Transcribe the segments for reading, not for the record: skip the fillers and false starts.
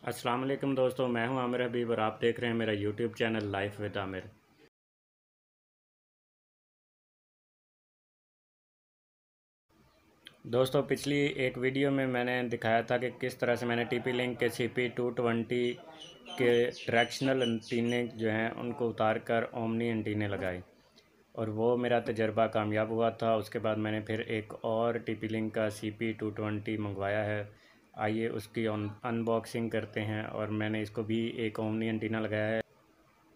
अस्सलाम वालेकुम दोस्तों, मैं हूं आमिर हबीब और आप देख रहे हैं मेरा YouTube channel life with Aamir. दोस्तों, पिछली एक वीडियो में मैंने दिखाया था कि किस तरह से मैंने टीपी लिंक के CP220 के डायरेक्शनल एंटीने जो हैं उनको उतार कर ओमनी एंटीने लगाए और वो मेरा तजर्बा कामयाब हुआ था। उसके बाद मैंने फिर एक और टीपी लिंक का CP220 मंगवाया है। आइए उसकी अनबॉक्सिंग करते हैं। और मैंने इसको भी एक ओमनी एंटीना लगाया है।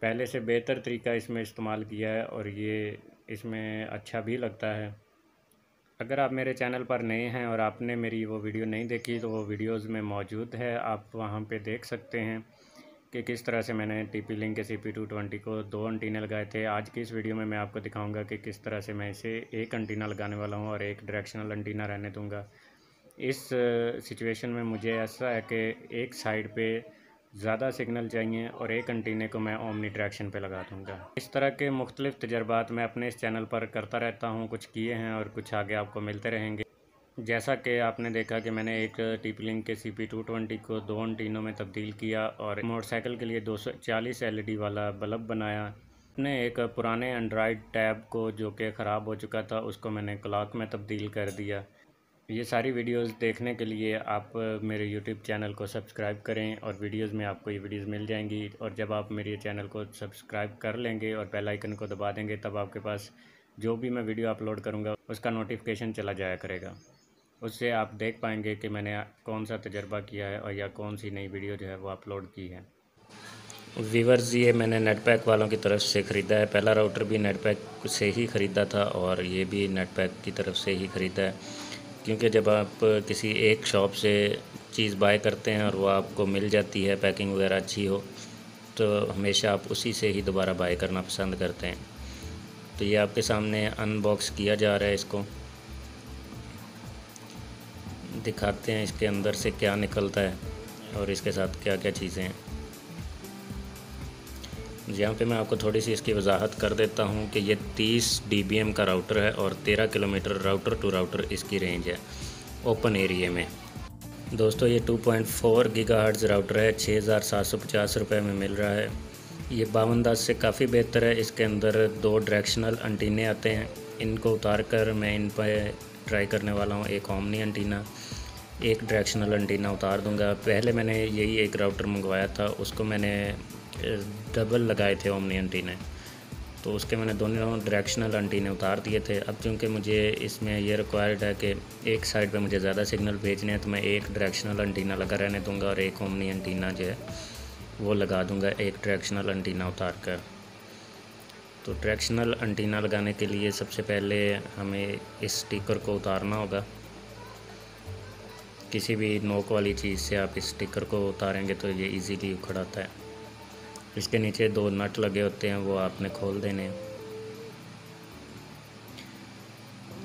पहले से बेहतर तरीका इसमें इस्तेमाल किया है और ये इसमें अच्छा भी लगता है। अगर आप मेरे चैनल पर नए हैं और आपने मेरी वो वीडियो नहीं देखी तो वो वीडियोज़ में मौजूद है, आप वहाँ पे देख सकते हैं कि किस तरह से मैंने टीपी लिंक के CP220 को 2 एंटीने लगाए थे। आज की इस वीडियो में मैं आपको दिखाऊंगा कि किस तरह से मैं इसे एक एंटीना लगाने वाला हूँ और एक डायरेक्शनल एंटीना रहने दूँगा। इस सिचुएशन में मुझे ऐसा है कि एक साइड पे ज़्यादा सिग्नल चाहिए और एक एंटीने को मैं ओमनी डायरेक्शन पे लगा दूँगा। इस तरह के मुख्तलिफ़ तजर्बात मैं अपने इस चैनल पर करता रहता हूँ, कुछ किए हैं और कुछ आगे आपको मिलते रहेंगे। जैसा कि आपने देखा कि मैंने एक टीपी लिंक के CP220 को 2 एंटीनों में तब्दील किया और मोटरसाइकिल के लिए 240 LED वाला बल्ब बनाया। अपने एक पुराने एंड्रॉयड टैब को जो कि ख़राब हो चुका था उसको मैंने क्लॉक में तब्दील कर दिया। ये सारी वीडियोस देखने के लिए आप मेरे यूट्यूब चैनल को सब्सक्राइब करें और वीडियोस में आपको ये वीडियोस मिल जाएंगी। और जब आप मेरे चैनल को सब्सक्राइब कर लेंगे और बेल आइकन को दबा देंगे तब आपके पास जो भी मैं वीडियो अपलोड करूँगा उसका नोटिफिकेशन चला जाया करेगा। उससे आप देख पाएंगे कि मैंने कौन सा तजर्बा किया है और या कौन सी नई वीडियो जो है वो अपलोड की है। वीवर्स, ये मैंने नेटपैक वालों की तरफ से ख़रीदा है। पहला राउटर भी नेटपैक से ही ख़रीदा था और ये भी नेटपैक की तरफ से ही ख़रीदा है, क्योंकि जब आप किसी एक शॉप से चीज़ बाय करते हैं और वो आपको मिल जाती है, पैकिंग वगैरह अच्छी हो, तो हमेशा आप उसी से ही दोबारा बाय करना पसंद करते हैं। तो ये आपके सामने अनबॉक्स किया जा रहा है। इसको दिखाते हैं इसके अंदर से क्या निकलता है और इसके साथ क्या क्या चीज़ें हैं। यहाँ पे मैं आपको थोड़ी सी इसकी वजाहत कर देता हूँ कि ये 30 dBm का राउटर है और 13 किलोमीटर राउटर टू राउटर इसकी रेंज है ओपन एरिया में। दोस्तों, ये 2.4 गीगाहर्ट्ज़ राउटर है, 6,750 रुपये में मिल रहा है। ये 5210 से काफ़ी बेहतर है। इसके अंदर 2 डायरेक्शनल एंटीने आते हैं। इनको उतार कर मैं इन पर ट्राई करने वाला हूँ। एक ओमनी एंटीना, एक डायरेक्शनल एंटीना उतार दूँगा। पहले मैंने यही एक राउटर मंगवाया था, उसको मैंने डबल लगाए थे ओमनी एंटीने, तो उसके मैंने दोनों डायरेक्शनल एंटीने उतार दिए थे। अब चूँकि मुझे इसमें ये रिक्वायर्ड है कि एक साइड पे मुझे ज़्यादा सिग्नल भेजने हैं तो मैं एक डायरेक्शनल एंटीना लगा रहने दूंगा और एक ओमनी एंटीना जो है वो लगा दूंगा एक डायरेक्शनल एंटीना उतार कर। तो डायरेक्शनल एंटीना लगाने के लिए सबसे पहले हमें इस स्टिकर को उतारना होगा। किसी भी नोक वाली चीज़ से आप इस स्टिकर को उतारेंगे तो ये ईज़िली उखड़ आता है। इसके नीचे 2 नट लगे होते हैं, वो आपने खोल देने हैं।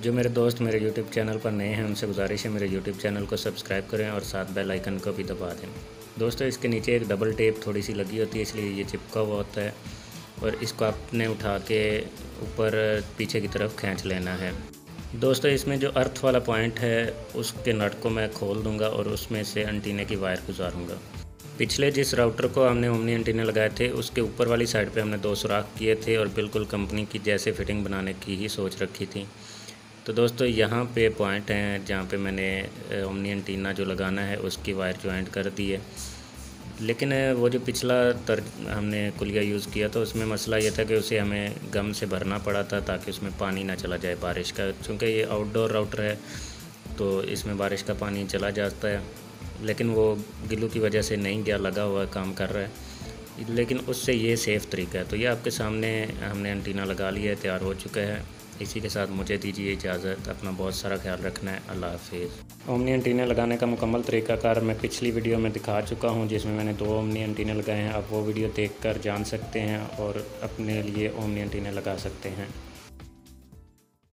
जो मेरे दोस्त मेरे YouTube चैनल पर नए हैं उनसे गुजारिश है मेरे YouTube चैनल को सब्सक्राइब करें और साथ बेल आइकन को भी दबा दें। दोस्तों, इसके नीचे एक डबल टेप थोड़ी सी लगी होती है, इसलिए ये चिपका हुआ होता है और इसको आपने उठा के ऊपर पीछे की तरफ खींच लेना है। दोस्तों, इसमें जो अर्थ वाला पॉइंट है उसके नट को मैं खोल दूँगा और उसमें से एंटीने की वायर गुजारूँगा। पिछले जिस राउटर को हमने ओमनी एंटीने लगाए थे उसके ऊपर वाली साइड पे हमने 2 सुराख किए थे और बिल्कुल कंपनी की जैसे फिटिंग बनाने की ही सोच रखी थी। तो दोस्तों, यहाँ पे पॉइंट हैं जहाँ पे मैंने ओमनी एंटीना जो लगाना है उसकी वायर जॉइंट कर दी है। लेकिन वो जो पिछला हमने कुलिया यूज़ किया था उसमें मसला ये था कि उसे हमें गम से भरना पड़ा था ताकि उसमें पानी ना चला जाए बारिश का। चूँकि ये आउटडोर राउटर है तो इसमें बारिश का पानी चला जाता है, लेकिन वो गिल्लू की वजह से नहीं गया, लगा हुआ काम कर रहा है। लेकिन उससे ये सेफ़ तरीका है। तो ये आपके सामने हमने एंटीना लगा लिया है, तैयार हो चुका है। इसी के साथ मुझे दीजिए इजाज़त। अपना बहुत सारा ख्याल रखना है। अल्लाह हाफिज़। ओमनी एंटीने लगाने का मुकम्मल तरीकाकार मैं पिछली वीडियो में दिखा चुका हूँ, जिसमें मैंने 2 ओमनी एंटीने लगाए हैं। आप वो वीडियो देखकर जान सकते हैं और अपने लिए ओमनी एंटीने लगा सकते हैं।